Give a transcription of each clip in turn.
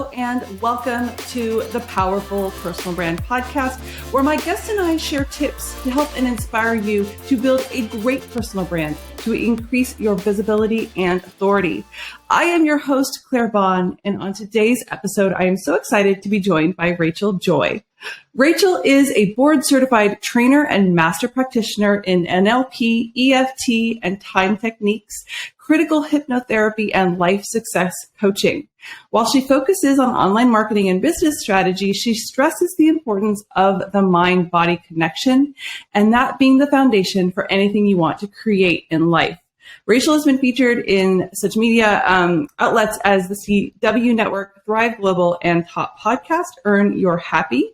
Hello, and welcome to the Powerful Personal Brand Podcast, where my guests and I share tips to help and inspire you to build a great personal brand to increase your visibility and authority. I am your host, Claire Bahn, and on today's episode, I am so excited to be joined by Rachel Joy. Rachel is a board-certified trainer and master practitioner in NLP, EFT, and T.I.M.E Techniques, critical hypnotherapy, and life success coaching. While she focuses on online marketing and business strategy, she stresses the importance of the mind-body connection, and that being the foundation for anything you want to create in life. Rachel has been featured in such media outlets as the CW Network, Thrive Global, and Top Podcast, Earn Your Happy.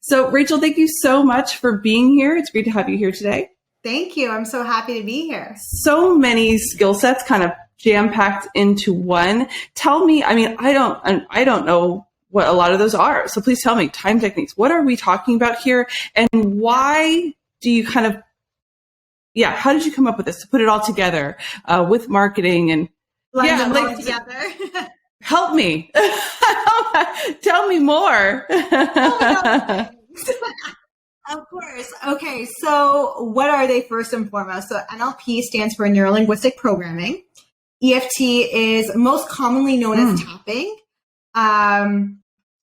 So Rachel, thank you so much for being here. It's great to have you here today. Thank you. I'm so happy to be here. So many skill sets kind of jam-packed into one. Tell me, I don't know what a lot of those are. So please tell me, T.I.M.E Techniques, what are we talking about here? And why do you how did you come up with this to put it all together with marketing and blend them all together? Help me. Tell me more. Of course. Okay. So what are they first and foremost? So NLP stands for neuro-linguistic programming. EFT is most commonly known as tapping.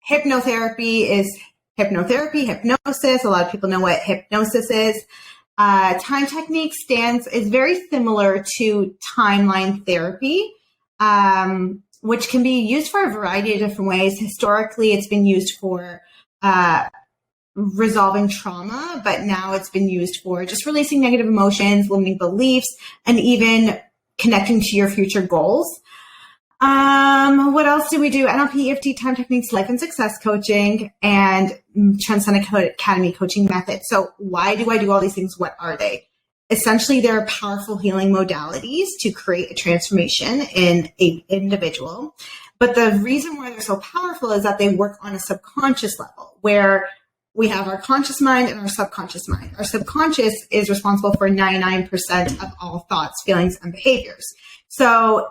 Hypnotherapy is hypnosis. A lot of people know what hypnosis is. T.I.M.E Techniques is very similar to timeline therapy, which can be used for a variety of different ways. Historically, it's been used for resolving trauma, but now it's been used for just releasing negative emotions, limiting beliefs, and even connecting to your future goals. What else do we do? NLP, EFT, T.I.M.E Techniques, life and success coaching, and Transcendent Academy coaching method. So why do I do all these things? What are they? Essentially, they're powerful healing modalities to create a transformation in an individual. But the reason why they're so powerful is that they work on a subconscious level, where we have our conscious mind and our subconscious mind. Our subconscious is responsible for 99% of all thoughts, feelings, and behaviors. So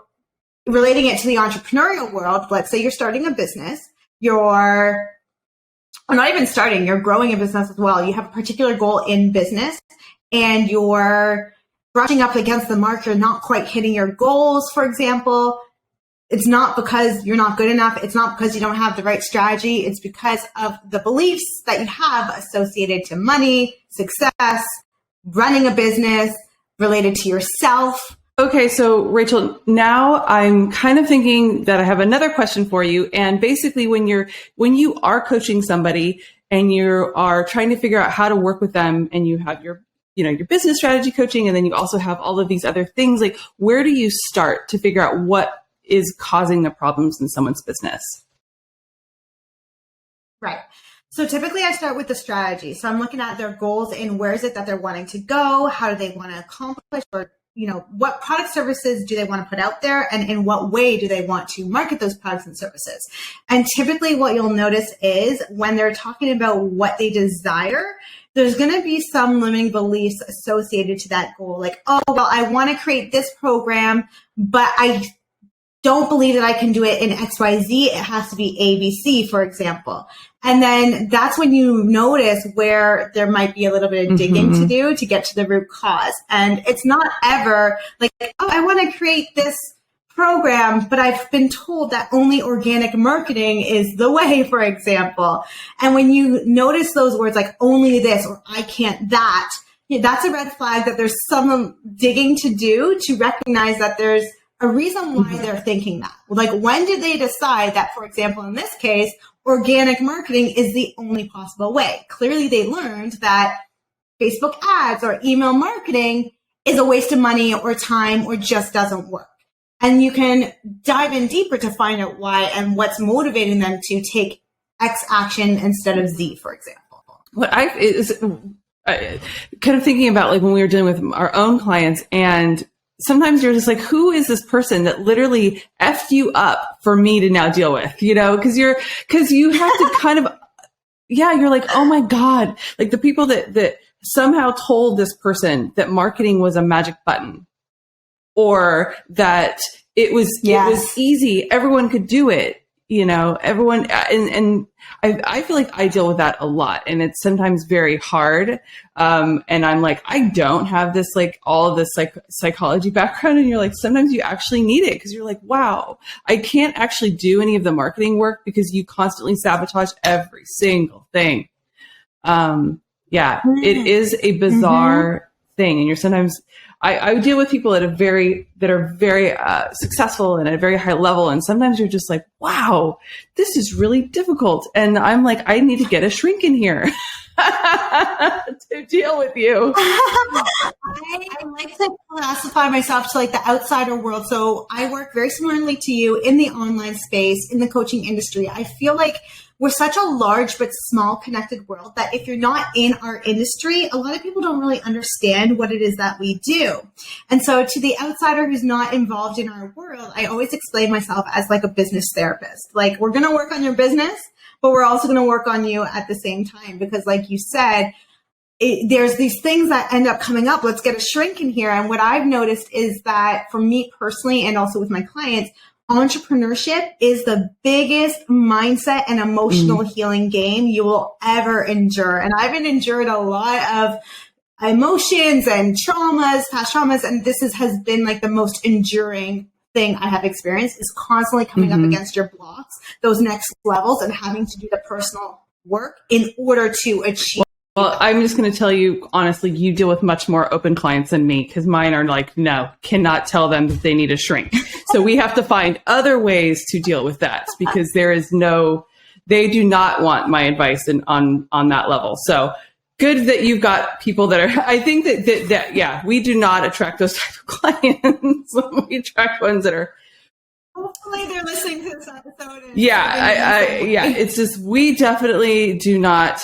relating it to the entrepreneurial world, let's say you're starting a business, you're growing a business as well. You have a particular goal in business and you're brushing up against the mark, you're not quite hitting your goals, for example. It's not because you're not good enough. It's not because you don't have the right strategy. It's because of the beliefs that you have associated to money, success, running a business, related to yourself. Okay, so Rachel, now I'm kind of thinking that I have another question for you. And basically, when you are coaching somebody and you are trying to figure out how to work with them, and you have your business strategy coaching, and then you also have all of these other things, like where do you start to figure out what is causing the problems in someone's business? Right. So typically I start with the strategy. So I'm looking at their goals and where is it that they're wanting to go? How do they want to accomplish, or what product services do they want to put out there, and in what way do they want to market those products and services? And typically what you'll notice is when they're talking about what they desire, there's going to be some limiting beliefs associated to that goal. Like, oh, well, I want to create this program, but I don't believe that I can do it in XYZ. It has to be ABC, for example. And then that's when you notice where there might be a little bit of digging to do to get to the root cause. And it's not ever like, oh, I want to create this program, but I've been told that only organic marketing is the way, for example. And when you notice those words like only this or I can't that, that's a red flag that there's some digging to do to recognize that there's a reason why they're thinking that. Like, when did they decide that, for example, in this case, organic marketing is the only possible way? Clearly, they learned that Facebook ads or email marketing is a waste of money or time or just doesn't work. And you can dive in deeper to find out why and what's motivating them to take X action instead of Z, for example. What kind of thinking about, like, when we were dealing with our own clients, and sometimes you're just like, who is this person that literally effed you up for me to now deal with, because you have to kind of, you're like, oh my God, like the people that somehow told this person that marketing was a magic button, or that it was easy, everyone could do it. everyone, and I feel like I deal with that a lot, and it's sometimes very hard. And I'm like, I don't have this, like, all of this psychology background. And you're like, sometimes you actually need it, because you're like, wow, I can't actually do any of the marketing work because you constantly sabotage every single thing. It is a bizarre thing. And you're sometimes, I deal with people that are very successful and at a very high level. And sometimes you're just like, wow, this is really difficult. And I'm like, I need to get a shrink in here to deal with you. I like to classify myself to, like, the outsider world. So I work very similarly to you in the online space, in the coaching industry. I feel like we're such a large but small connected world that if you're not in our industry, a lot of people don't really understand what it is that we do. And so to the outsider who's not involved in our world, I always explain myself as like a business therapist. Like, we're going to work on your business, but we're also going to work on you at the same time. Because like you said, there's these things that end up coming up. Let's get a shrink in here. And what I've noticed is that for me personally, and also with my clients, entrepreneurship is the biggest mindset and emotional healing game you will ever endure. And I've endured a lot of emotions and traumas, past traumas, and this has been like the most enduring thing I have experienced, is constantly coming up against your blocks, those next levels, and having to do the personal work in order to achieve. Well, I'm just going to tell you, honestly, you deal with much more open clients than me, because mine are like, no, cannot tell them that they need a shrink. So we have to find other ways to deal with that, because they do not want my advice on that level. So good that you've got people that are, I think that we do not attract those type of clients. We attract ones that are, hopefully they're listening to this episode. It's just, we definitely do not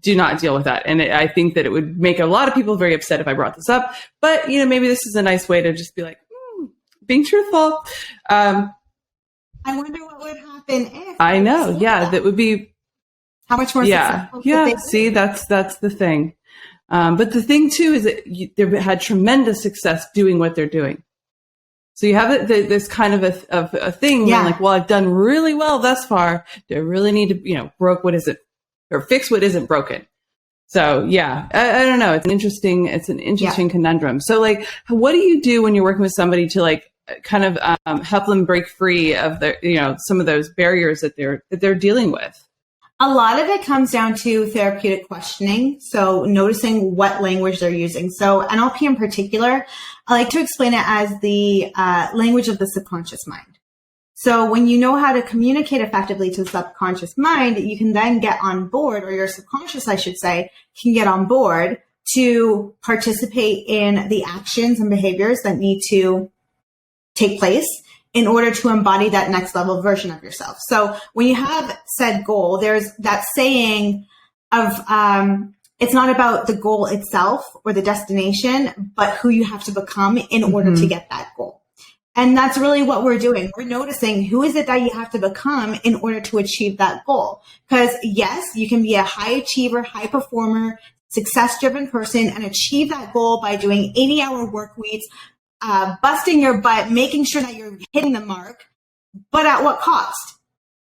deal with that. And I think that it would make a lot of people very upset if I brought this up. But, maybe this is a nice way to just be like, being truthful. I wonder what would happen if. I know. Yeah, that would be. How much more successful? Yeah. See, that's the thing. But the thing too is that they had tremendous success doing what they're doing. So you have this kind of a thing where like, well, I've done really well thus far. Do I really need to, broke what isn't, or fix what isn't broken? So I don't know. It's an interesting conundrum. So like, what do you do when you're working with somebody to like kind of help them break free of the, some of those barriers that they're dealing with? A lot of it comes down to therapeutic questioning. So noticing what language they're using. So NLP in particular, I like to explain it as the language of the subconscious mind. So when you know how to communicate effectively to the subconscious mind, you can then get on board, or your subconscious, I should say, can get on board to participate in the actions and behaviors that need to take place in order to embody that next level version of yourself. So when you have said goal, there's that saying of, it's not about the goal itself or the destination, but who you have to become in order to get that goal. And that's really what we're doing. We're noticing who is it that you have to become in order to achieve that goal. Because yes, you can be a high achiever, high performer, success-driven person and achieve that goal by doing 80-hour work weeks, busting your butt, making sure that you're hitting the mark, but at what cost?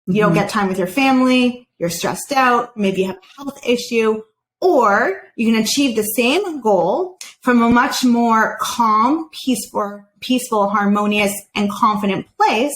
You don't get time with your family, you're stressed out, maybe you have a health issue, or you can achieve the same goal from a much more calm, peaceful, harmonious, and confident place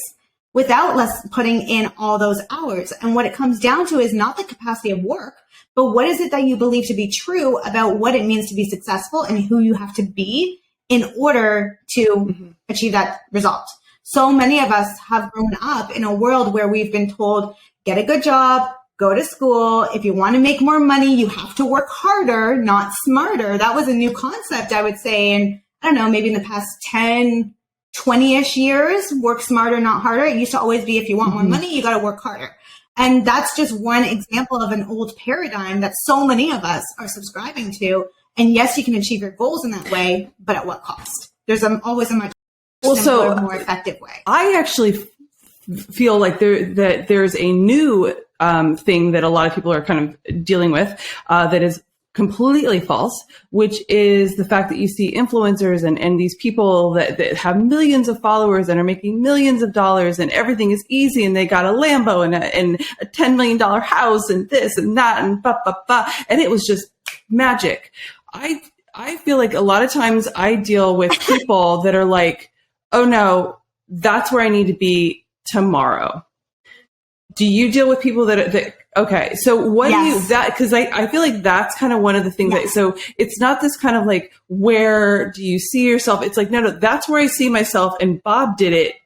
without putting in all those hours. And what it comes down to is not the capacity of work, but what is it that you believe to be true about what it means to be successful and who you have to be in order to achieve that result. So many of us have grown up in a world where we've been told, get a good job, go to school. If you want to make more money, you have to work harder, not smarter. That was a new concept, I would say, in, I don't know, maybe in the past 10, 20-ish years, work smarter, not harder. It used to always be, if you want more money, you got to work harder. And that's just one example of an old paradigm that so many of us are subscribing to. And yes, you can achieve your goals in that way, but at what cost? There's always a much simpler, more effective way. I actually feel like there's a new thing that a lot of people are kind of dealing with that is completely false, which is the fact that you see influencers and these people that have millions of followers and are making millions of dollars and everything is easy and they got a Lambo and a $10 million house and this and that and blah, blah, blah. And it was just magic. I feel like a lot of times I deal with people that are like, oh no, that's where I need to be tomorrow. Do you deal with people that okay. So what Yes. do you, cause I feel like that's kind of one of the things Yes. that, so it's not this kind of like, where do you see yourself? It's like, no, that's where I see myself. And Bob did it,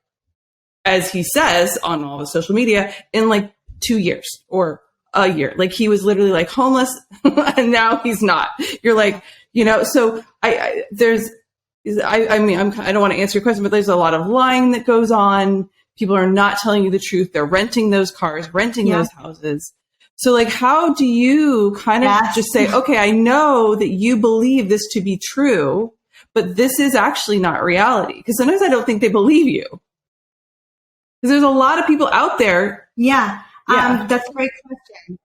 as he says on all the social media, in like 2 years or a year. Like he was literally like homeless and now he's not. You're like, so I mean, I don't want to answer your question, but there's a lot of lying that goes on. People are not telling you the truth. They're renting those cars, renting those houses. So like, how do you kind of just say, okay, I know that you believe this to be true, but this is actually not reality? Because sometimes I don't think they believe you. Because there's a lot of people out there. Yeah. That's a great question.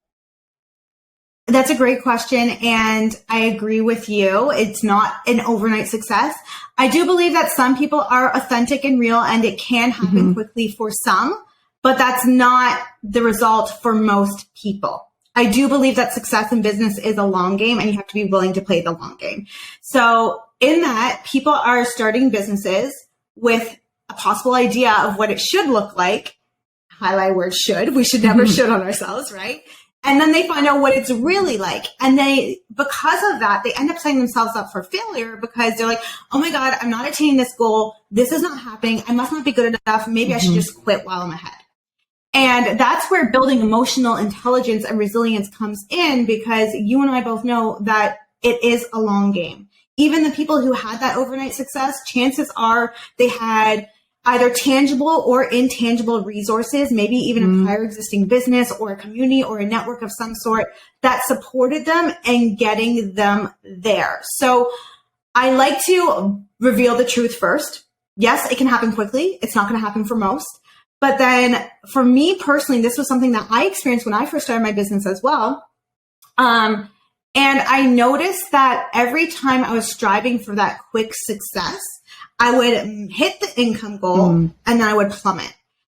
That's a great question. And I agree with you. It's not an overnight success. I do believe that some people are authentic and real and it can happen quickly for some, but that's not the result for most people. I do believe that success in business is a long game and you have to be willing to play the long game. So in that, people are starting businesses with a possible idea of what it should look like. Highlight word should. We should never should on ourselves, right? And then they find out what it's really like. And because of that, they end up setting themselves up for failure because they're like, oh my God, I'm not attaining this goal. This is not happening. I must not be good enough. Maybe I should just quit while I'm ahead. And that's where building emotional intelligence and resilience comes in, because you and I both know that it is a long game. Even the people who had that overnight success, chances are they had either tangible or intangible resources, maybe even a prior existing business or a community or a network of some sort that supported them and getting them there. So I like to reveal the truth first. Yes, it can happen quickly. It's not going to happen for most. But then for me personally, this was something that I experienced when I first started my business as well. And I noticed that every time I was striving for that quick success, I would hit the income goal and then I would plummet.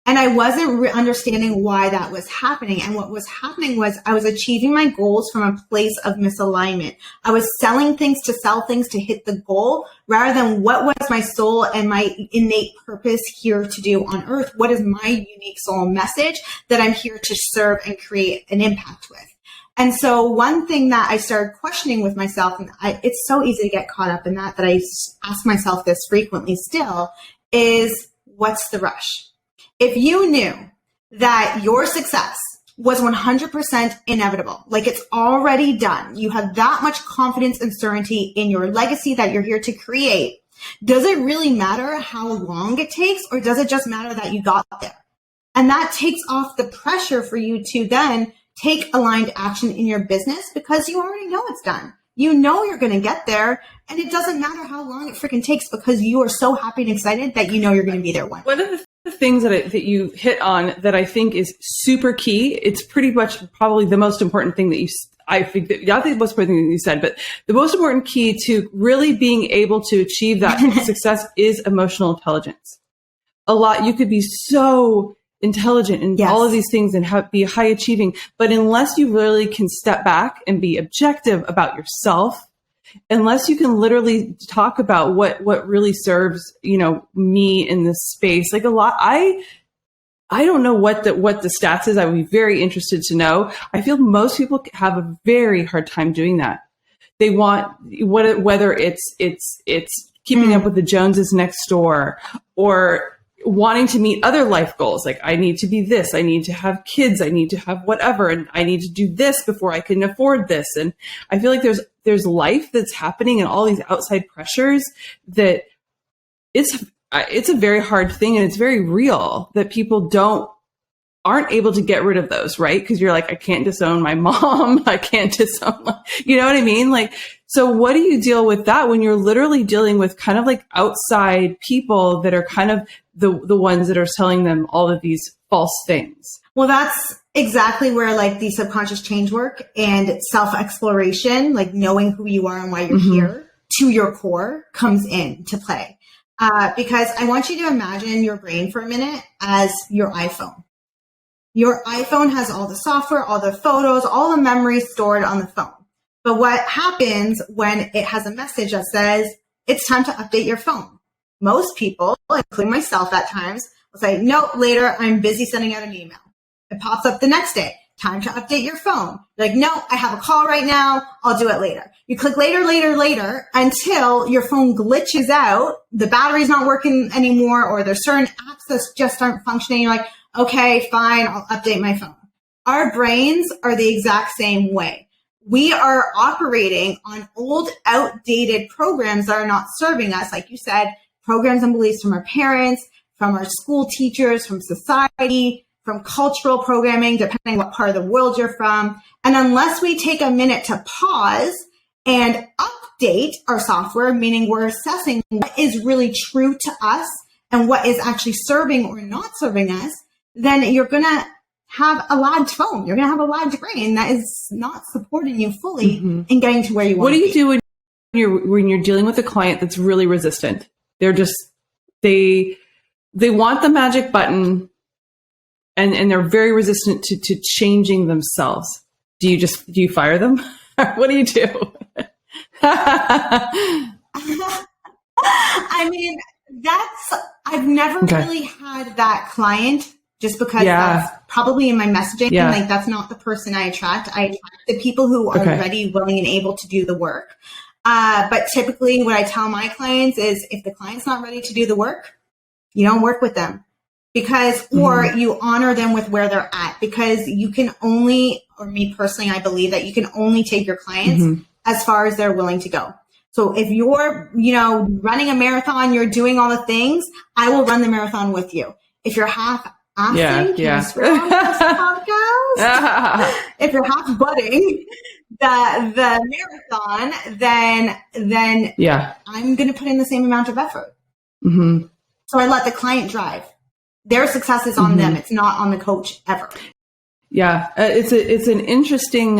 And I wasn't understanding why that was happening. And what was happening was I was achieving my goals from a place of misalignment. I was selling things to sell things to hit the goal rather than what was my soul and my innate purpose here to do on earth. What is my unique soul message that I'm here to serve and create an impact with? And so one thing that I started questioning with myself, and it's so easy to get caught up in that I ask myself this frequently still, is what's the rush? If you knew that your success was 100% inevitable, like it's already done, you have that much confidence and certainty in your legacy that you're here to create, does it really matter how long it takes, or does it just matter that you got there? And that takes off the pressure for you to then take aligned action in your business because you already know it's done. You know you're going to get there, and it doesn't matter how long it freaking takes because you are so happy and excited that you know you're going to be there one day. One of the things that you hit on that I think is super key, it's pretty much probably the most important thing that I think the most important thing that you said, but the most important key to really being able to achieve that success is emotional intelligence. You could be so intelligent and all of these things and be high achieving, but unless you really can step back and be objective about yourself, unless you can literally talk about what really serves, me in this space, like a lot, I don't know what the stats is. I would be very interested to know. I feel most people have a very hard time doing that. They want whether it's keeping up with the Joneses next door or wanting to meet other life goals. Like I need to be this, I need to have kids, I need to have whatever, and I need to do this before I can afford this. And I feel like there's life that's happening and all these outside pressures that it's a very hard thing. And it's very real that people aren't able to get rid of those, right? Because you're like, I can't disown my mom. I can't disown, you know what I mean? Like, so what do you deal with that when you're literally dealing with kind of like outside people that are kind of the ones that are telling them all of these false things? Well, that's exactly where like the subconscious change work and self-exploration, like knowing who you are and why you're here to your core comes in to play. Because I want you to imagine your brain for a minute as your iPhone. Your iPhone has all the software, all the photos, all the memory stored on the phone. But what happens when it has a message that says, it's time to update your phone? Most people, including myself at times, will say, no, later, I'm busy sending out an email. It pops up the next day, time to update your phone. You're like, no, I have a call right now. I'll do it later. You click later until your phone glitches out. The battery's not working anymore, or there's certain apps that just aren't functioning. You're like, okay, fine, I'll update my phone. Our brains are the exact same way. We are operating on old, outdated programs that are not serving us. Like you said, programs and beliefs from our parents, from our school teachers, from society, from cultural programming, depending what part of the world you're from. And unless we take a minute to pause and update our software, meaning we're assessing what is really true to us and what is actually serving or not serving us, then you're going to have a lagged phone. You're going to have a lagged brain that is not supporting you fully in getting to where you want to be. What do you do when you're dealing with a client that's really resistant? They're just, they want the magic button, and they're very resistant to changing themselves. Do you fire them? What do you do? I mean, I've never really had that client, just because that's probably in my messaging. Like, that's not the person I attract. I attract the people who are ready, willing, and able to do the work. But typically what I tell my clients is, if the client's not ready to do the work, you don't work with them. Or you honor them with where they're at, because you can only, or me personally, I believe that you can only take your clients as far as they're willing to go. So if you're, running a marathon, you're doing all the things, I will run the marathon with you. If you're half-assing, if you're half-butting the marathon, then I'm going to put in the same amount of effort. So I let the client drive. Their success is on them. It's not on the coach ever. Yeah. It's an interesting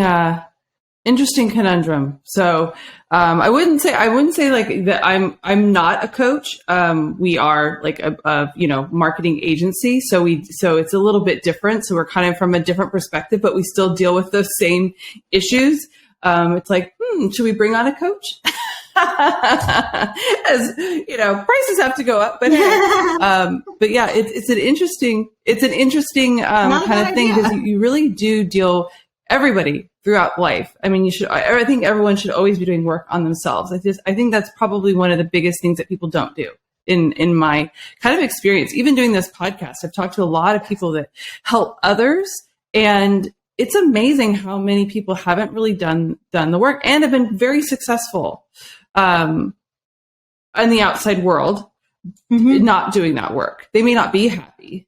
conundrum. So, I wouldn't say like that I'm not a coach. We are like a marketing agency. So it's a little bit different. So we're kind of from a different perspective, but we still deal with those same issues. It's like, should we bring on a coach? As prices have to go up, but but yeah, it's an interesting kind of thing, because you really do deal everybody throughout life. I mean, I think everyone should always be doing work on themselves. I think that's probably one of the biggest things that people don't do in my kind of experience. Even doing this podcast, I've talked to a lot of people that help others, and it's amazing how many people haven't really done the work and have been very successful in the outside world, not doing that work. They may not be happy,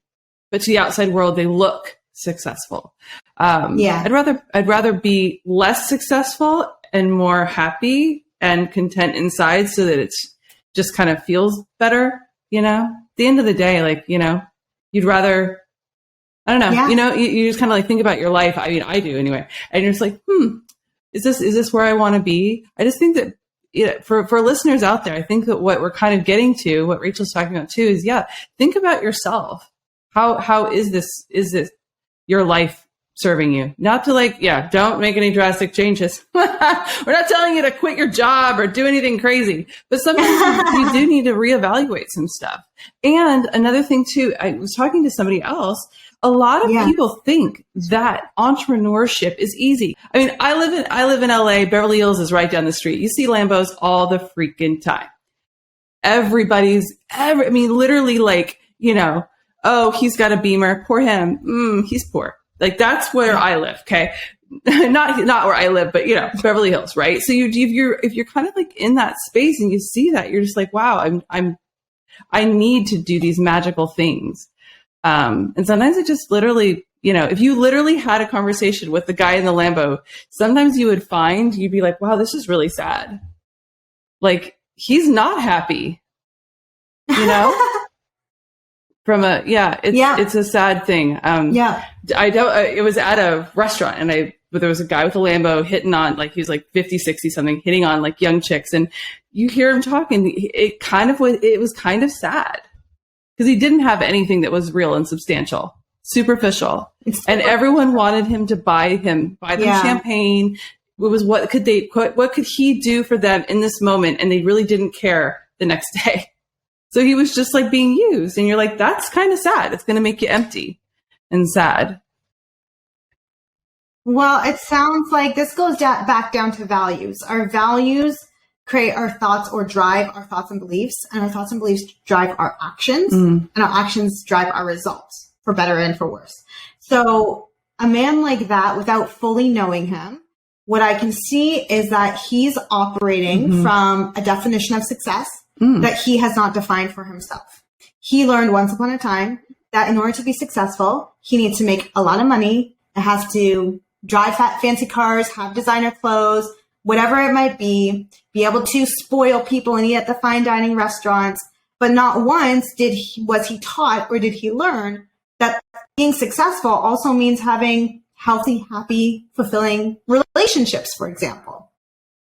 but to the outside world, they look successful. I'd rather be less successful and more happy and content inside, so that it's just kind of feels better. At the end of the day, like, you'd rather, I don't know, you just kind of like think about your life. I mean, I do anyway. And you're just like, is this where I want to be? I just think that, for listeners out there, I think that what we're kind of getting to, what Rachel's talking about too, is think about yourself. How is this your life serving you? Not to don't make any drastic changes. We're not telling you to quit your job or do anything crazy, but sometimes you do need to reevaluate some stuff. And another thing too, I was talking to somebody else. A lot of people think that entrepreneurship is easy. I mean, I live in LA. Beverly Hills is right down the street. You see Lambos all the freaking time. Literally like, oh, he's got a Beamer. Poor him. He's poor. Like, that's where I live. Okay. Not where I live, but Beverly Hills, right? So if you're kind of like in that space and you see that, you're just like, wow, I need to do these magical things. And sometimes it just literally, if you literally had a conversation with the guy in the Lambo, sometimes you'd be like, wow, this is really sad. Like, he's not happy, It's a sad thing. It was at a restaurant and there was a guy with a Lambo hitting on, like, he was like 50, 60 something, hitting on like young chicks. And you hear him talking. It was kind of sad because he didn't have anything that was real and substantial, superficial. And everyone wanted him to buy them champagne. It was what could he do for them in this moment? And they really didn't care the next day. So he was just like being used. And you're like, that's kind of sad. It's going to make you empty and sad. Well, it sounds like this goes back down to values. Our values create our thoughts or drive our thoughts and beliefs. And our thoughts and beliefs drive our actions. And our actions drive our results, for better and for worse. So a man like that, without fully knowing him, what I can see is that he's operating from a definition of success that he has not defined for himself. He learned once upon a time that in order to be successful, he needs to make a lot of money. It has to drive fancy cars, have designer clothes, whatever it might be able to spoil people and eat at the fine dining restaurants. But not once was he taught or did he learn that being successful also means having healthy, happy, fulfilling relationships, for example.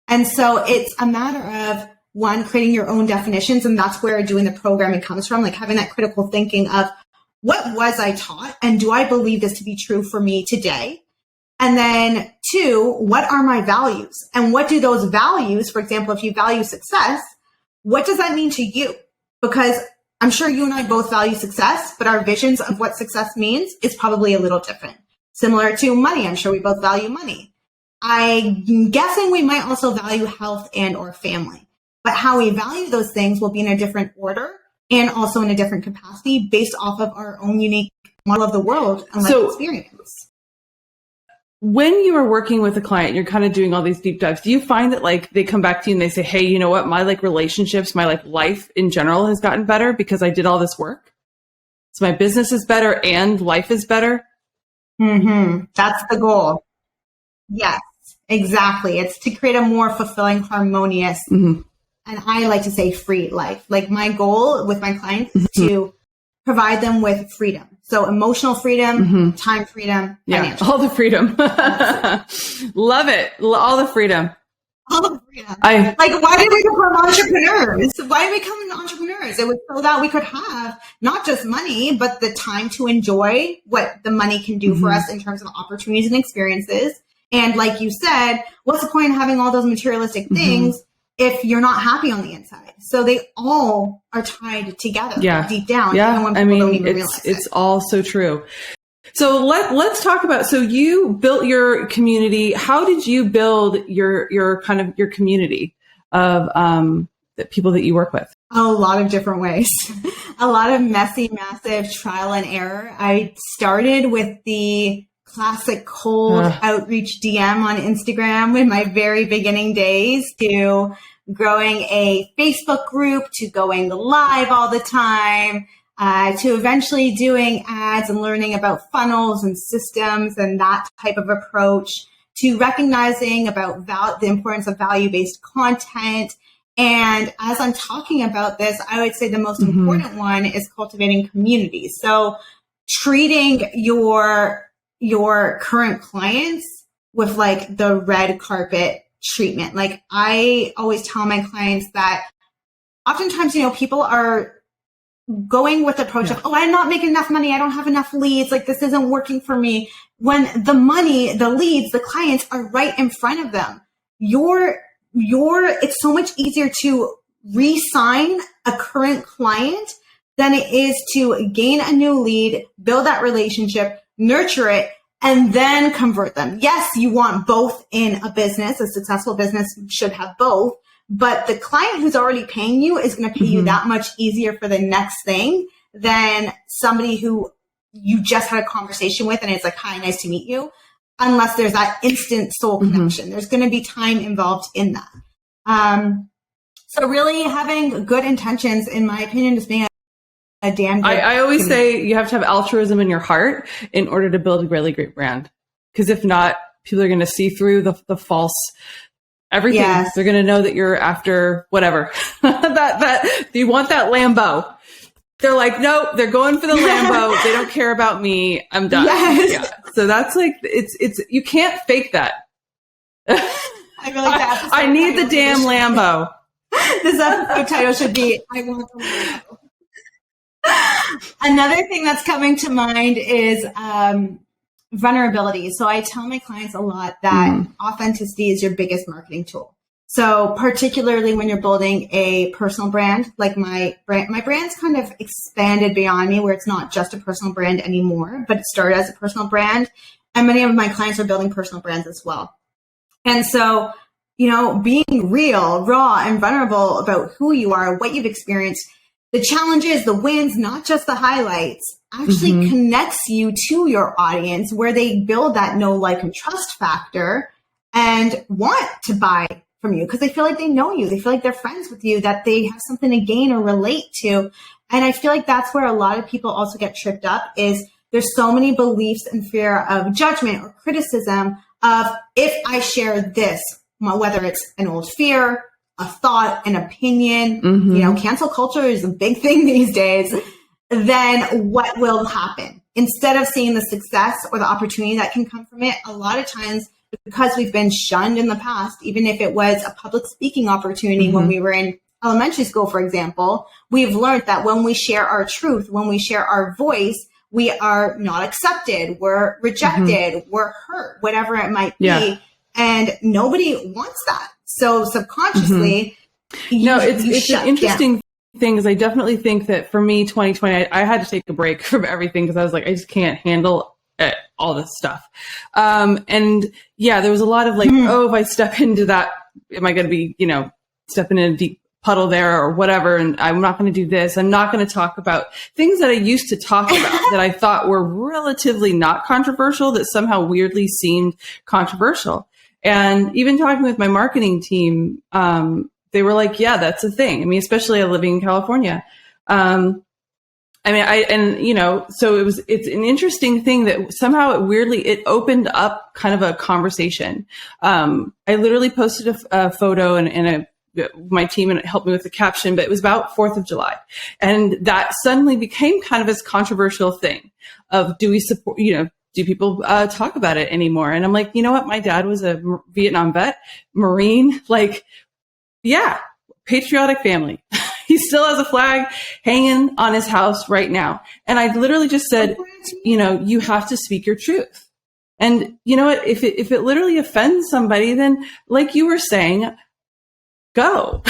And so it's a matter of, one, creating your own definitions. And that's where doing the programming comes from, like having that critical thinking of, what was I taught? And do I believe this to be true for me today? And then 2, what are my values? And what do those values, for example, if you value success, what does that mean to you? Because I'm sure you and I both value success, but our visions of what success means is probably a little different. Similar to money, I'm sure we both value money. I'm guessing we might also value health and or family. But how we value those things will be in a different order and also in a different capacity based off of our own unique model of the world and life experience. When you are working with a client, you're kind of doing all these deep dives. Do you find that like they come back to you and they say, hey, you know what? My like relationships, my like life in general has gotten better because I did all this work. So my business is better and life is better. That's the goal. Yes, exactly. It's to create a more fulfilling, harmonious, and I like to say free life. Like my goal with my clients is to provide them with freedom. So emotional freedom, time freedom, financial. All the freedom. Love it. All the freedom. All the freedom. Why did we become entrepreneurs? Why did we become entrepreneurs? It was so that we could have not just money, but the time to enjoy what the money can do for us in terms of opportunities and experiences. And like you said, what's the point of having all those materialistic things if you're not happy on the inside? So they all are tied together deep down. Yeah, I mean, it's all so true. So let's talk about, so you built your community. How did you build your kind of your community of the people that you work with? A lot of different ways. A lot of messy, massive trial and error. I started with the classic cold outreach DM on Instagram in my very beginning days, to growing a Facebook group, to going live all the time, to eventually doing ads and learning about funnels and systems and that type of approach, to recognizing about the importance of value-based content. And as I'm talking about this, I would say the most important one is cultivating community. So treating your current clients with like the red carpet treatment. Like I always tell my clients that oftentimes, people are going with the approach of, I'm not making enough money. I don't have enough leads. Like this isn't working for me. When the money, the leads, the clients are right in front of them. It's so much easier to re-sign a current client than it is to gain a new lead, build that relationship, nurture it, and then convert them. Yes, you want both in a business. A successful business should have both. But the client who's already paying you is going to pay you that much easier for the next thing than somebody who you just had a conversation with and it's like, hi, nice to meet you. Unless there's that instant soul connection. There's going to be time involved in that. So really having good intentions, in my opinion, just being a damn good I always say you have to have altruism in your heart in order to build a really great brand. Because if not, people are going to see through the false everything. Yes. They're going to know that you're after whatever. that you want that Lambo. They're like, nope, they're going for the Lambo. They don't care about me. I'm done. Yes. Yeah. So that's like, it's, you can't fake that. I feel like that. I need the damn Lambo. This episode title should be, I want the Lambo. Another thing that's coming to mind is vulnerability. So I tell my clients a lot that authenticity is your biggest marketing tool. So particularly when you're building a personal brand, like my brand's kind of expanded beyond me where it's not just a personal brand anymore, but it started as a personal brand. And many of my clients are building personal brands as well. And so, being real, raw, and vulnerable about who you are, what you've experienced, the challenges, the wins, not just the highlights, actually connects you to your audience where they build that know, like, and trust factor and want to buy from you because they feel like they know you. They feel like they're friends with you, that they have something to gain or relate to. And I feel like that's where a lot of people also get tripped up is there's so many beliefs and fear of judgment or criticism of if I share this, whether it's an old fear, a thought, an opinion, cancel culture is a big thing these days, then what will happen? Instead of seeing the success or the opportunity that can come from it, a lot of times because we've been shunned in the past, even if it was a public speaking opportunity when we were in elementary school, for example, we've learned that when we share our truth, when we share our voice, we are not accepted, we're rejected, we're hurt, whatever it might be. And nobody wants that. So subconsciously, it's an interesting thing because I definitely think that for me, 2020, I had to take a break from everything because I was like, I just can't handle all this stuff. And yeah, there was a lot of like, if I step into that, am I going to be, stepping in a deep puddle there or whatever? And I'm not going to do this. I'm not going to talk about things that I used to talk about that I thought were relatively not controversial that somehow weirdly seemed controversial. And even talking with my marketing team, they were like, yeah, that's a thing. I mean, especially living in California. So it's an interesting thing that somehow it opened up kind of a conversation. I literally posted a photo and my team and it helped me with the caption, but it was about 4th of July. And that suddenly became kind of this controversial thing of, do we support, do people talk about it anymore? And I'm like, you know what? My dad was a Vietnam vet, Marine, like, yeah, patriotic family. He still has a flag hanging on his house right now. And I literally just said, you have to speak your truth. And you know what? If it literally offends somebody, then like you were saying, go.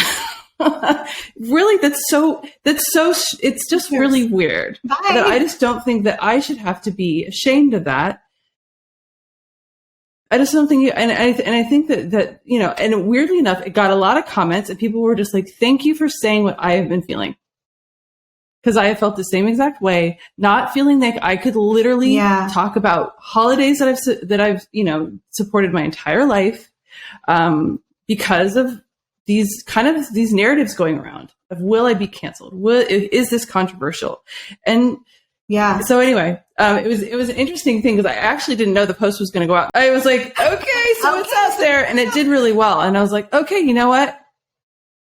Really, it's just really weird. That I just don't think that I should have to be ashamed of that. I just don't think, and I think that, and weirdly enough, it got a lot of comments and people were just like, thank you for saying what I have been feeling. Because I have felt the same exact way, not feeling like I could literally talk about holidays that I've supported my entire life, because of these narratives going around of, will I be canceled? Is this controversial? And so anyway, it was an interesting thing because I actually didn't know the post was going to go out. I was like, okay, so it's out there, and it did really well. And I was like, okay, you know what?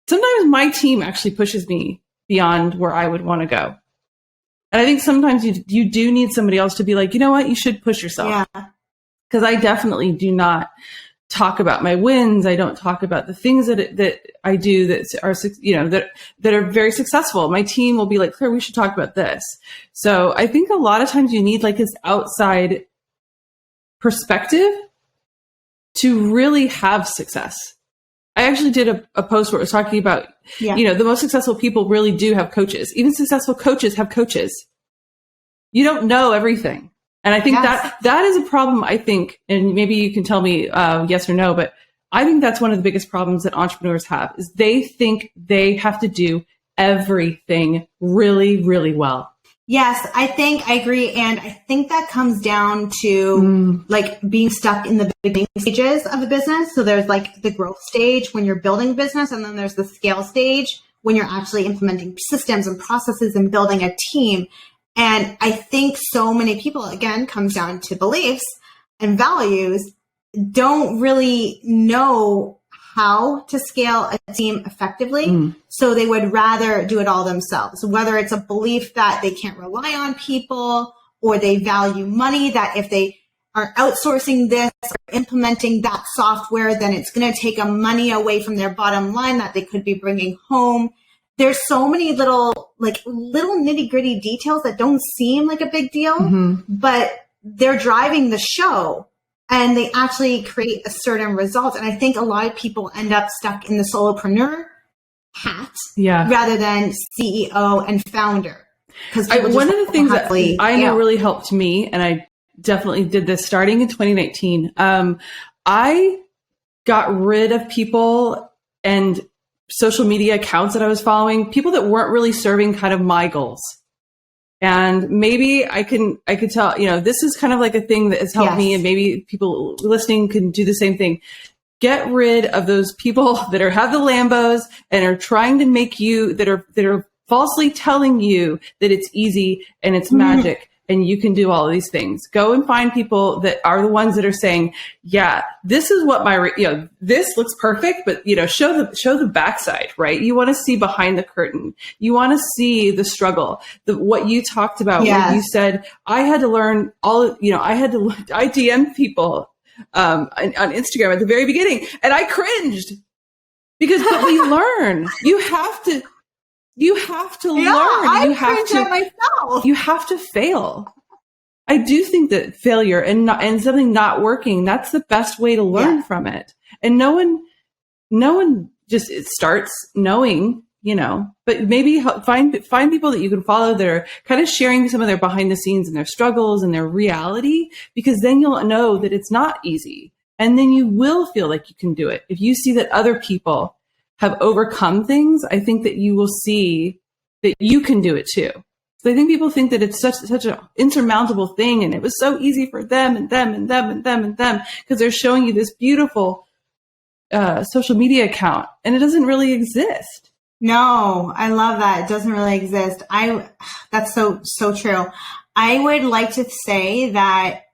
Sometimes my team actually pushes me beyond where I would want to go. And I think sometimes you do need somebody else to be like, you know what? You should push yourself. Because I definitely do not talk about my wins. I don't talk about the things that I do that are, that are very successful. My team will be like, Claire, we should talk about this. So I think a lot of times you need like this outside perspective to really have success. I actually did a post where it was talking about, the most successful people really do have coaches. Even successful coaches have coaches. You don't know everything. And I think that is a problem, I think, and maybe you can tell me yes or no, but I think that's one of the biggest problems that entrepreneurs have is they think they have to do everything really, really well. Yes, I agree. And I think that comes down to like being stuck in the beginning stages of a business. So there's like the growth stage when you're building a business, and then there's the scale stage when you're actually implementing systems and processes and building a team. And I think so many people, again, comes down to beliefs and values, don't really know how to scale a team effectively. So they would rather do it all themselves, whether it's a belief that they can't rely on people or they value money, that if they are outsourcing this or implementing that software, then it's going to take money away from their bottom line that they could be bringing home. There's so many little nitty gritty details that don't seem like a big deal, but they're driving the show and they actually create a certain result. And I think a lot of people end up stuck in the solopreneur hat rather than CEO and founder. Because one of the things that I know really helped me, and I definitely did this starting in 2019. I got rid of people and social media accounts that I was following, people that weren't really serving kind of my goals. And maybe I could tell, this is kind of like a thing that has helped me, and maybe people listening can do the same thing. Get rid of those people that have the Lambos and are trying to make you, that are falsely telling you that it's easy and it's magic and you can do all of these things. Go and find people that are the ones that are saying, yeah, this is what this looks perfect, but show the backside, right? You want to see behind the curtain. You want to see the struggle, what you talked about, where you said, I had to learn I DM'd people on Instagram at the very beginning and I cringed but we learn. You have to learn. I cringe at myself. You have to fail. I do think that failure and something not working, that's the best way to learn from it. And no one just starts knowing, but maybe find people that you can follow that are kind of sharing some of their behind the scenes and their struggles and their reality, because then you'll know that it's not easy. And then you will feel like you can do it. If you see that other people have overcome things, I think that you will see that you can do it too. So I think people think that it's such an insurmountable thing, and it was so easy for them and them and them and them and them, because they're showing you this beautiful social media account, and it doesn't really exist. No, I love that. It doesn't really exist. That's so true. I would like to say that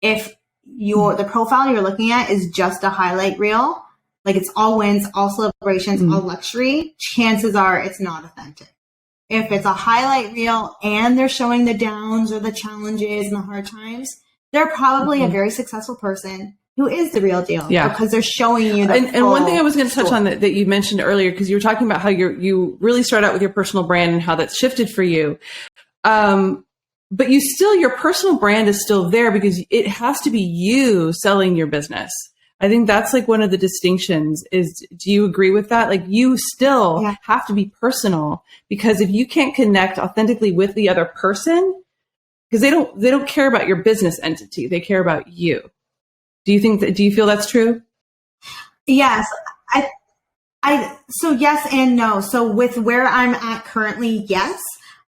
if the profile you're looking at is just a highlight reel, like it's all wins, all celebrations, all luxury, chances are it's not authentic. If it's a highlight reel and they're showing the downs or the challenges and the hard times, they're probably a very successful person who is the real deal. Yeah. Because they're showing you the and one thing I was going to touch on that you mentioned earlier, because you were talking about how you really start out with your personal brand and how that's shifted for you. But your personal brand is still there because it has to be you selling your business. I think that's like one of the distinctions is, do you agree with that? Like you still have to be personal, because if you can't connect authentically with the other person, because they don't care about your business entity. They care about you. Do you feel that's true? Yes. So yes and no. So with where I'm at currently, yes.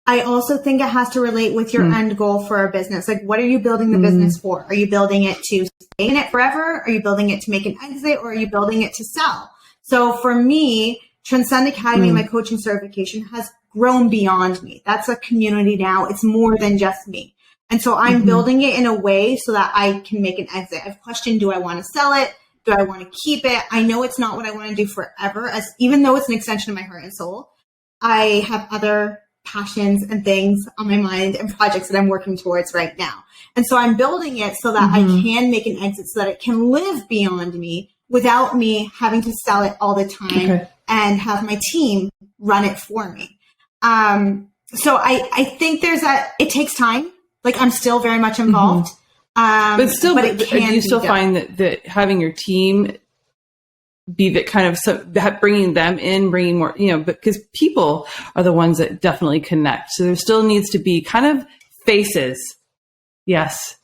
I also think it has to relate with your end goal for a business. Like, what are you building the business for? Are you building it to stay in it forever? Are you building it to make an exit, or are you building it to sell? So for me, Transcend Academy, my coaching certification, has grown beyond me. That's a community now. It's more than just me. And so I'm building it in a way so that I can make an exit. I've questioned, do I want to sell it? Do I want to keep it? I know it's not what I want to do forever, even though it's an extension of my heart and soul. I have other passions and things on my mind and projects that I'm working towards right now. And so I'm building it so that I can make an exit, so that it can live beyond me without me having to sell it all the time and have my team run it for me. So I think it takes time. Like I'm still very much involved. But do you still find that having your team be that kind of bringing them in, bringing more, because people are the ones that definitely connect. So there still needs to be kind of faces. Yes.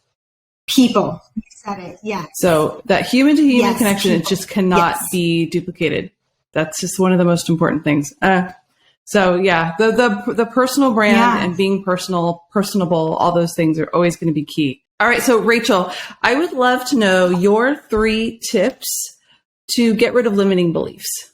People. You said it. Yeah. So that human to human connection, it just cannot be duplicated. That's just one of the most important things. So yeah, the personal brand and being personable, all those things are always going to be key. All right. So Rachel, I would love to know your 3 tips to get rid of limiting beliefs.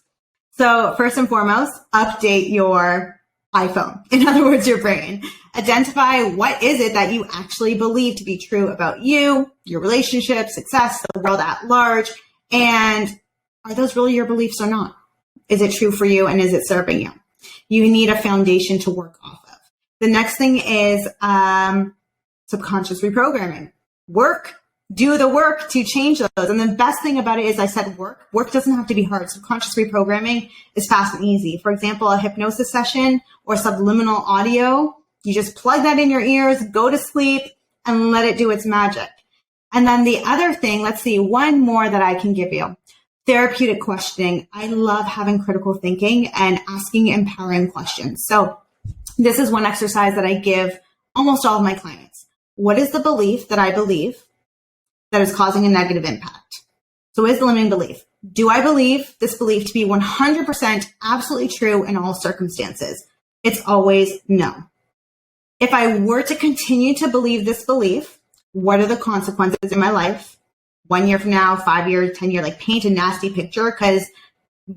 So first and foremost, update your iPhone. In other words, your brain. Identify what is it that you actually believe to be true about you, your relationship, success, the world at large, and are those really your beliefs or not? Is it true for you and is it serving you? You need a foundation to work off of. The next thing is subconscious reprogramming. Do the work to change those. And the best thing about it is I said work. Work doesn't have to be hard. Subconscious reprogramming is fast and easy. For example, a hypnosis session or subliminal audio, you just plug that in your ears, go to sleep, and let it do its magic. And then the other thing, let's see, one more that I can give you. Therapeutic questioning. I love having critical thinking and asking empowering questions. So this is one exercise that I give almost all of my clients. What is the belief that I believe that is causing a negative impact? So what is the limiting belief? Do I believe this belief to be 100% absolutely true in all circumstances? It's always no. If I were to continue to believe this belief, what are the consequences in my life? 1 year from now, 5 years, 10 years, like paint a nasty picture, because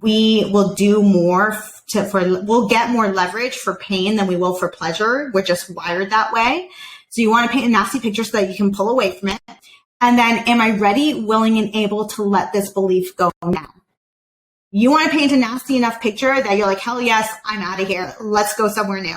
we will do more we'll get more leverage for pain than we will for pleasure. We're just wired that way. So you want to paint a nasty picture so that you can pull away from it. And then, am I ready, willing, and able to let this belief go now? You want to paint a nasty enough picture that you're like, hell yes, I'm out of here. Let's go somewhere new.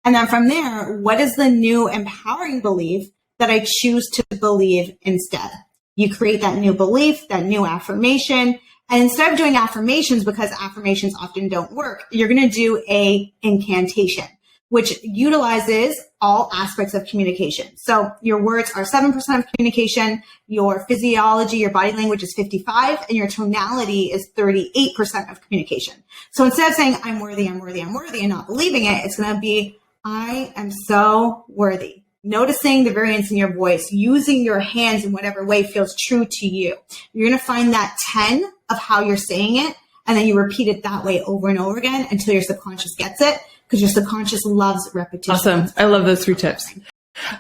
And then from there, what is the new empowering belief that I choose to believe instead? You create that new belief, that new affirmation. And instead of doing affirmations, because affirmations often don't work, you're going to do a incantation, which utilizes all aspects of communication. So your words are 7% of communication, your physiology, your body language is 55%, and your tonality is 38% of communication. So instead of saying, I'm worthy, I'm worthy, I'm worthy, and not believing it, it's going to be, I am so worthy. Noticing the variance in your voice, using your hands in whatever way feels true to you. You're going to find that 10 of how you're saying it, and then you repeat it that way over and over again until your subconscious gets it, because your subconscious loves repetition. Awesome. I love those 3 tips.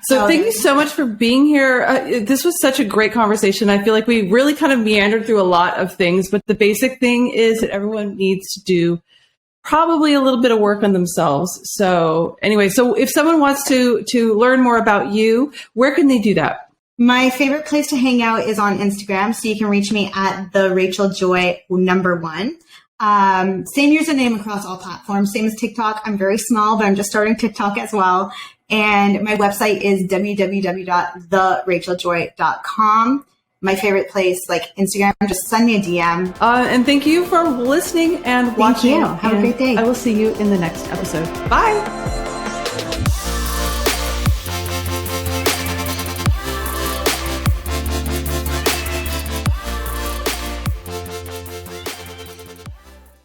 So thank you so much for being here. This was such a great conversation. I feel like we really kind of meandered through a lot of things, but the basic thing is that everyone needs to do probably a little bit of work on themselves. So anyway, so if someone wants to learn more about you, where can they do that? My favorite place to hang out is on Instagram. So you can reach me at the Rachel Joy #1. Same username across all platforms, same as TikTok. I'm very small, but I'm just starting TikTok as well. And my website is www.theracheljoy.com. My favorite place, like Instagram, just send me a DM. And thank you for listening and watching. Thank you. Have a great day. I will see you in the next episode. Bye.